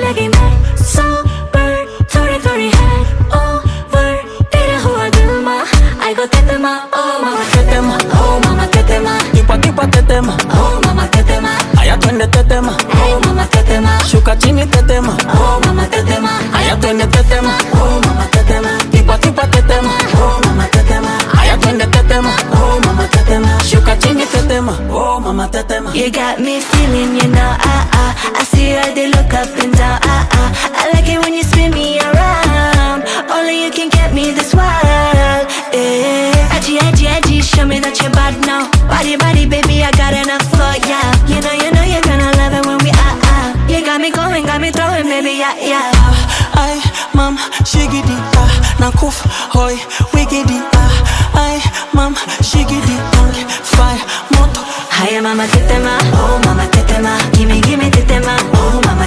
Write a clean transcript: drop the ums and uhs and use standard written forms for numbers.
लगी मैं sober, थोड़ी थोड़ी head over, तेरा हुआ दिल मा, I go tetema, oh mama tetema, oh mama tetema, kipa kipa tetema, oh mama tetema, aya twende tetema, oh mama tetema, shuka chini tetema, oh mama tetema, aya twende tetema, oh mama tetema, kipa kipa tetema, oh mama tetema, aya twende tetema, oh mama tetema, shuka chini tetema, oh mama tetema. You got me feeling, you know, I see how they look up and down, I like it when you spin me around. Only you can get me this wild, yeah. Edgy, edgy, edgy, show me that you're bad now. Body, body, baby, I got enough for ya. You know, you're gonna love it when we out. You got me going, got me throwing, baby, yeah. Ay, mam, shigidi, nakuf, hoy, wigidi, ay, mam, shigidi, fire, moto. Hiya, mama, tetema, oh